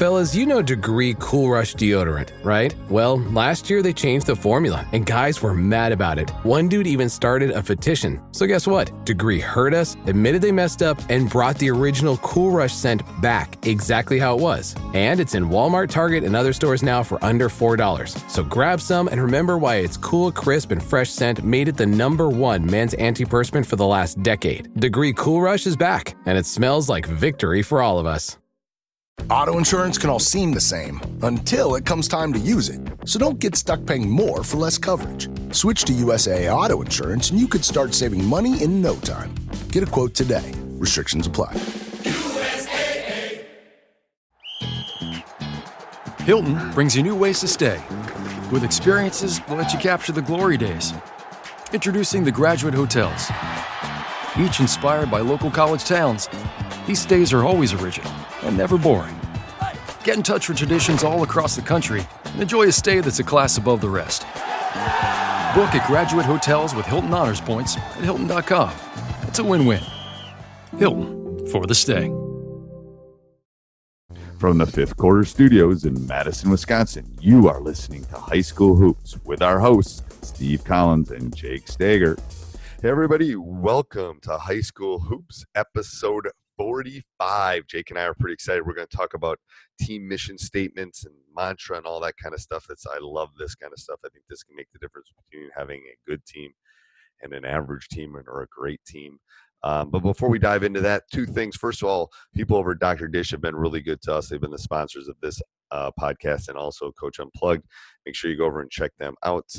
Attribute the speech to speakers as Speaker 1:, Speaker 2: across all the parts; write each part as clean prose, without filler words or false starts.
Speaker 1: Fellas, you know Degree Cool Rush deodorant, right? Well, last year they changed the formula, and guys were mad about it. One dude even started a petition. So guess what? Degree heard us, admitted they messed up, and brought the original Cool Rush scent back exactly how it was. And it's in Walmart, Target, and other stores now for under $4. So grab some and remember why its cool, crisp, and fresh scent made it the #1 men's antiperspirant for the last decade. Degree Cool Rush is back, and it smells like victory for all of us.
Speaker 2: Auto insurance can all seem the same until it comes time to use it. So don't get stuck paying more for less coverage. Switch to USAA Auto Insurance and you could start saving money in no time. Get a quote today. Restrictions apply.
Speaker 3: USAA. Hilton brings you new ways to stay with experiences that let you capture the glory days. Introducing the Graduate Hotels. Each inspired by local college towns, these stays are always original and never boring. Get in touch with traditions all across the country and enjoy a stay that's a class above the rest. Book at Graduate Hotels with Hilton Honors Points at Hilton.com. It's a win-win. Hilton, for the stay.
Speaker 4: From the Fifth Quarter Studios in Madison, Wisconsin, you are listening to High School Hoops with our hosts, Steve Collins and Jake Steger. Hey, everybody. Welcome to High School Hoops, episode 45. Jake and I are pretty excited. We're going to talk about team mission statements and mantra and all that kind of stuff. I love this kind of stuff. I think this can make the difference between having a good team and an average team or a great team. But before we dive into that, two things. First of all, people over at Dr. Dish have been really good to us. They've been the sponsors of this podcast and also Coach Unplugged. Make sure you go over and check them out.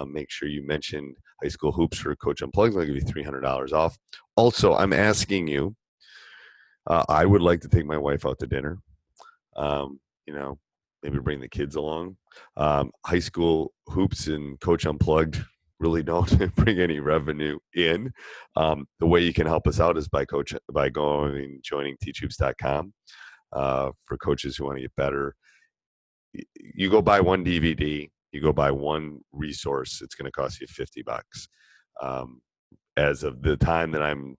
Speaker 4: Make sure you mention High School Hoops for Coach Unplugged. They'll give you $300 off. Also, I'm asking you, I would like to take my wife out to dinner. Maybe bring the kids along. High School Hoops and Coach Unplugged really don't bring any revenue in. The way you can help us out is by going and joining teachhoops.com for coaches who want to get better. You go buy one DVD, you go buy one resource, it's going to cost you $50. As of the time that I'm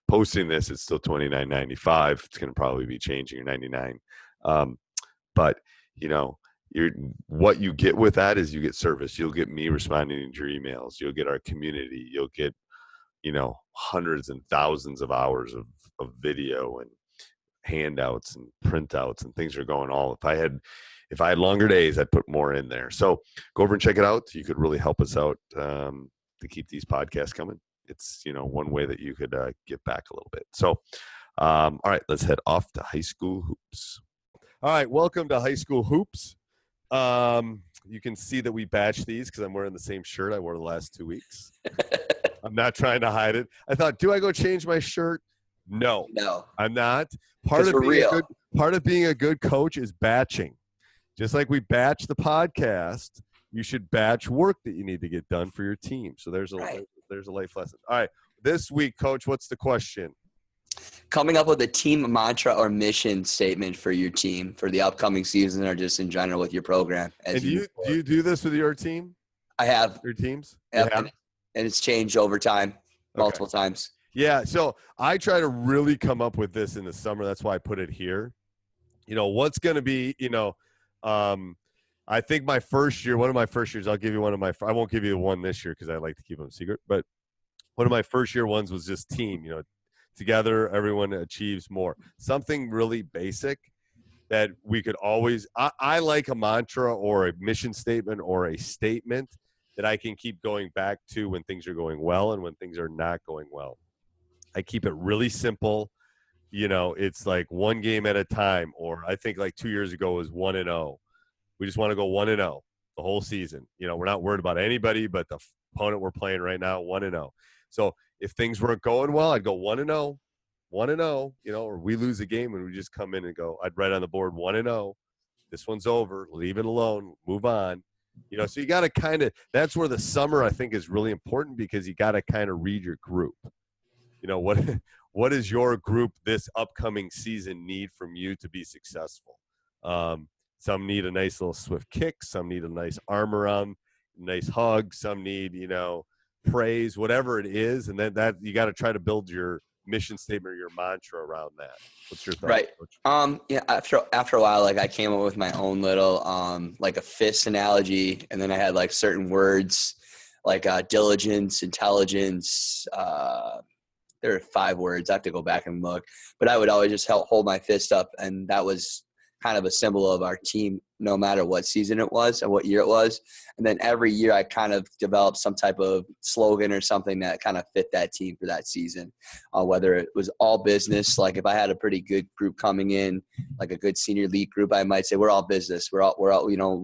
Speaker 4: posting this, it's still $29.95. It's going to probably be changing or $99. But what you get with that is you get service. You'll get me responding to your emails. You'll get our community. You'll get, hundreds and thousands of hours of video and handouts and printouts and things are going all. If I had longer days, I'd put more in there. So go over and check it out. You could really help us out to keep these podcasts coming. It's, one way that you could get back a little bit. So, all right, let's head off to High School Hoops. All right, welcome to High School Hoops. You can see that we batched these because I'm wearing the same shirt I wore the last 2 weeks. I'm not trying to hide it. I thought, do I go change my shirt? No, I'm not. Part of being a good coach is batching. Just like we batch the podcast, you should batch work that you need to get done for your team. So there's a life lesson. All right, this week, Coach, what's the question?
Speaker 5: Coming up with a team mantra or mission statement for your team for the upcoming season or just in general with your program.
Speaker 4: Do you do this with your team?
Speaker 5: I have.
Speaker 4: Your teams?
Speaker 5: Yep, and it's changed over time, multiple times.
Speaker 4: Yeah, so I try to really come up with this in the summer. That's why I put it here. What's going to be, I think one of my first years, I'll give you I won't give you the one this year because I like to keep them secret, but one of my first year ones was just team, together, everyone achieves more. Something really basic that we could always – I like a mantra or a mission statement or a statement that I can keep going back to when things are going well and when things are not going well. I keep it really simple. It's like one game at a time, or I think like 2 years ago was 1-0. We just want to go 1-0 the whole season. We're not worried about anybody but the opponent we're playing right now, 1-0. So if things weren't going well, I'd go 1-0, or we lose a game and we just come in and go, I'd write on the board 1-0. This one's over. Leave it alone. Move on. So you got to that's where the summer I think is really important because you got to kind of read your group. What does your group this upcoming season need from you to be successful? Some need a nice little swift kick. Some need a nice arm around, nice hug. Some need, praise, whatever it is. And then that you got to try to build your mission statement or your mantra around that? What's your thought,
Speaker 5: Right.
Speaker 4: Coach?
Speaker 5: Yeah, after a while, like I came up with my own little like a fist analogy, and then I had like certain words like diligence, intelligence. There are 5 words. I have to go back and look, but I would always just hold my fist up, and that was kind of a symbol of our team, no matter what season it was or what year it was. And then every year I kind of developed some type of slogan or something that kind of fit that team for that season, whether it was all business. Like if I had a pretty good group coming in, like a good senior league group, I might say we're all business. We're all, you know,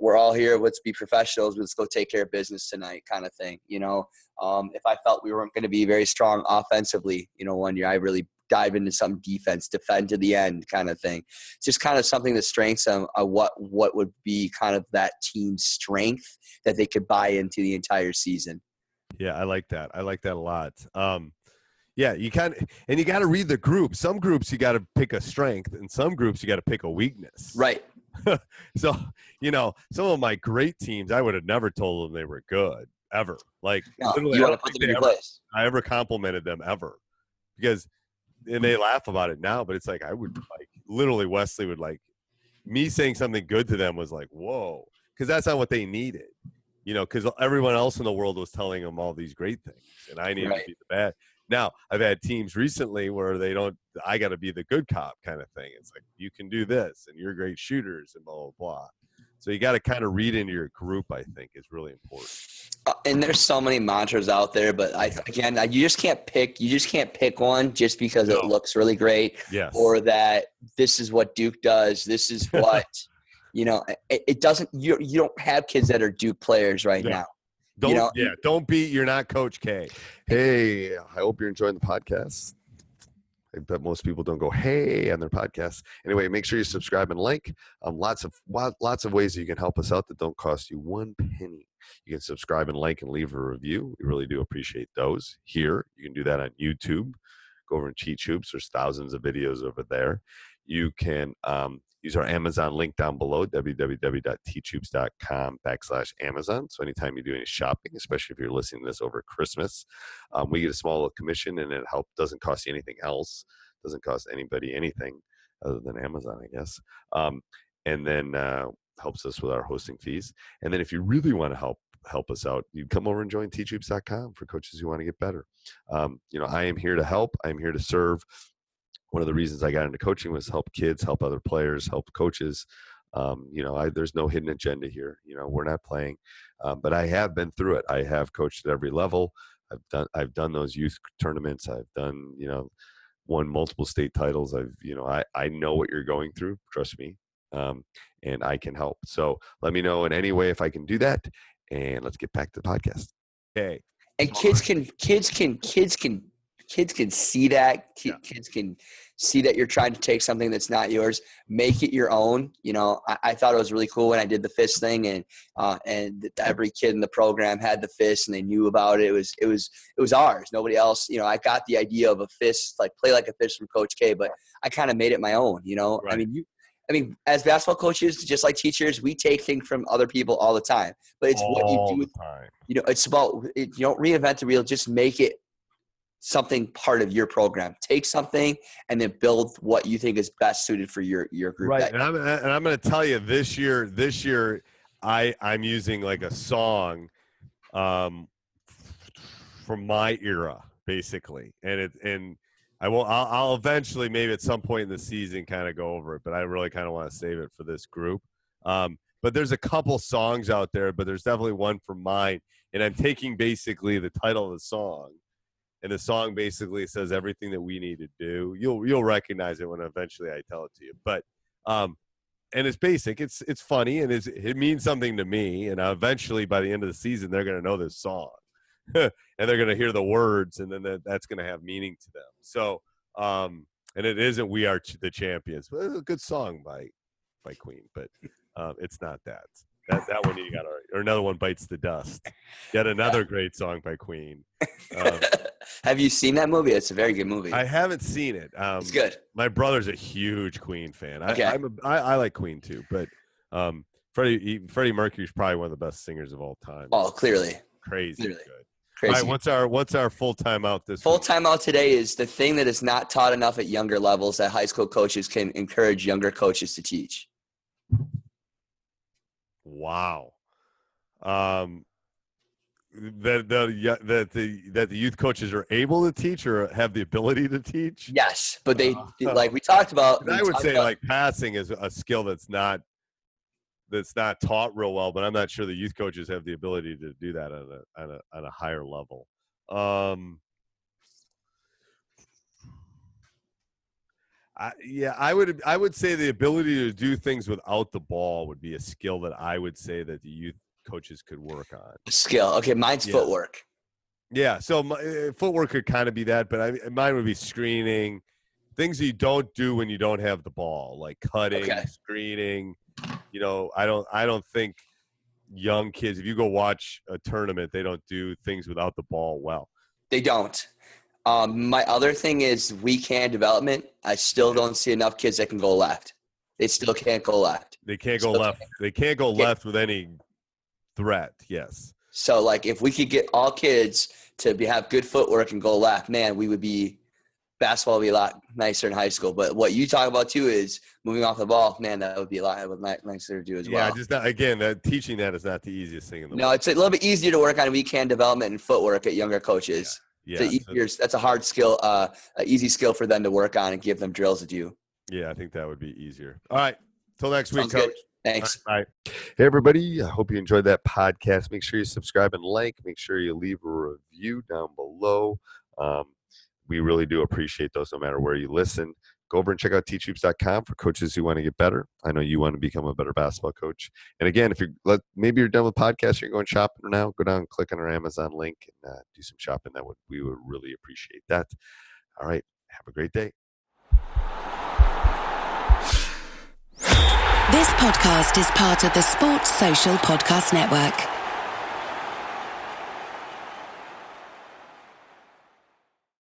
Speaker 5: we're all here. Let's be professionals. Let's go take care of business tonight, kind of thing. You know, if I felt we weren't going to be very strong offensively, you know, one year I really dive into some defense, defend to the end, kind of thing. It's just kind of something that strengthens what would be kind of that team's strength that they could buy into the entire season.
Speaker 6: Yeah, I like that. I like that a lot. Yeah, you got to read the group. Some groups you got to pick a strength, and some groups you got to pick a weakness.
Speaker 5: Right.
Speaker 6: So, you know, some of my great teams, I would have never told them they were good ever. Like,
Speaker 5: no,
Speaker 6: literally,
Speaker 5: you want to put them in your place.
Speaker 6: I ever complimented them ever, because, and they laugh about it now, but it's like I would like literally Wesley would like me saying something good to them was like, whoa, because that's not what they needed, you know, because everyone else in the world was telling them all these great things, and I needed to be the bad. Now, I've had teams recently where I got to be the good cop kind of thing. It's like, you can do this, and you're great shooters, and blah, blah, blah. So you got to kind of read into your group, I think, is really important.
Speaker 5: And there's so many mantras out there, but you just can't pick one just because it looks really great.
Speaker 6: Yes.
Speaker 5: Or that this is what Duke does. This is what, you know, it doesn't, you don't have kids that are Duke players now.
Speaker 6: Don't beat, you're not Coach K.
Speaker 4: Hey, I hope you're enjoying the podcast. I bet most people don't go, hey, on their podcasts. Anyway, make sure you subscribe and like. Lots of ways that you can help us out that don't cost you one penny. You can subscribe and like and leave a review. We really do appreciate those. Here, you can do that on YouTube. Go over and Teach Hoops. There's thousands of videos over there. You can use our Amazon link down below, www.teachhoops.com/Amazon. So anytime you do any shopping, especially if you're listening to this over Christmas, we get a small little commission, and it doesn't cost you anything else. Doesn't cost anybody anything other than Amazon, I guess. And then helps us with our hosting fees. And then if you really want to help us out, you come over and join teachhoops.com for coaches who want to get better. You know, I am here to help. I'm here to serve. One of the reasons I got into coaching was help kids, help other players, help coaches. You know, there's no hidden agenda here. You know, we're not playing, but I have been through it. I have coached at every level. I've done those youth tournaments. I've done, you know, won multiple state titles. I know what you're going through. Trust me. And I can help. So let me know in any way if I can do that. And let's get back to the podcast.
Speaker 6: Okay.
Speaker 5: And kids can see that. Kids can see that you're trying to take something that's not yours, make it your own. You know, I thought it was really cool when I did the fist thing, and every kid in the program had the fist and they knew about it. It was ours. Nobody else. You know, I got the idea of a fist, like play like a fist from Coach K, but I kind of made it my own. You know, right. I mean, as basketball coaches, just like teachers, we take things from other people all the time. But it's what you do. You know, it's about you don't reinvent the wheel. Just make it something part of your program. Take something and then build what you think is best suited for your group.
Speaker 6: Right. And I'm going to tell you this year, I'm using like a song from my era, basically. And I'll eventually, maybe at some point in the season, kind of go over it, but I really kind of want to save it for this group. But there's a couple songs out there, but there's definitely one for mine. And I'm taking basically the title of the song, and the song basically says everything that we need to do. You'll recognize it when eventually I tell it to you. But and it's basic. It's funny, and it means something to me. And eventually, by the end of the season, they're going to know this song, and they're going to hear the words, and then that's going to have meaning to them. So, and it isn't "We Are the Champions," but it's a good song by Queen. But it's not that. That one you got, or another one, "Bites the Dust." Yet another great song by Queen.
Speaker 5: Have you seen that movie? It's a very good movie.
Speaker 6: I haven't seen it.
Speaker 5: It's good.
Speaker 6: My brother's a huge Queen fan.
Speaker 5: Okay.
Speaker 6: I like Queen too, but Freddie Mercury's probably one of the best singers of all time.
Speaker 5: Oh, clearly.
Speaker 6: Crazy
Speaker 5: clearly.
Speaker 6: good.
Speaker 5: Crazy.
Speaker 6: All right, what's our full timeout this
Speaker 5: Full
Speaker 6: week?
Speaker 5: timeout today is the thing that is not taught enough at younger levels that high school coaches can encourage younger coaches to teach.
Speaker 6: Wow. That the youth coaches are able to teach or have the ability to teach?
Speaker 5: Yes, but they like we talked about.
Speaker 6: I would say like passing is a skill that's not taught real well, but I'm not sure the youth coaches have the ability to do that on a higher level. I would say the ability to do things without the ball would be a skill that I would say that the youth coaches could work on.
Speaker 5: Skill. Okay, mine's footwork.
Speaker 6: Yeah, so footwork could kind of be that, but mine would be screening, things you don't do when you don't have the ball, like cutting, screening. You know, I don't think young kids, if you go watch a tournament, they don't do things without the ball well.
Speaker 5: They don't. My other thing is weak hand development. I still don't see enough kids that can go left. They still can't go left.
Speaker 6: They can't go left. They can't go left with any threat. Yes.
Speaker 5: So, like, if we could get all kids to have good footwork and go left, man, basketball would be a lot nicer in high school. But what you talk about, too, is moving off the ball. Man, that would be a lot nicer to do as well.
Speaker 6: Yeah, just teaching that is not the easiest thing in the world.
Speaker 5: No, it's a little bit easier to work on weak hand development and footwork at younger coaches.
Speaker 6: Yeah.
Speaker 5: That's a hard skill, an easy skill for them to work on and give them drills to do.
Speaker 6: Yeah, I think that would be easier. All right. Till next week,
Speaker 5: Sounds
Speaker 6: Coach.
Speaker 5: good. Thanks.
Speaker 6: Bye.
Speaker 4: Hey, everybody. I hope you enjoyed that podcast. Make sure you subscribe and like. Make sure you leave a review down below. We really do appreciate those no matter where you listen. Go over and check out teachhoops.com for coaches who want to get better. I know you want to become a better basketball coach. And again, maybe you're done with podcasts, you're going shopping now, go down and click on our Amazon link and do some shopping. We would really appreciate that. All right. Have a great day.
Speaker 7: This podcast is part of the Sports Social Podcast Network.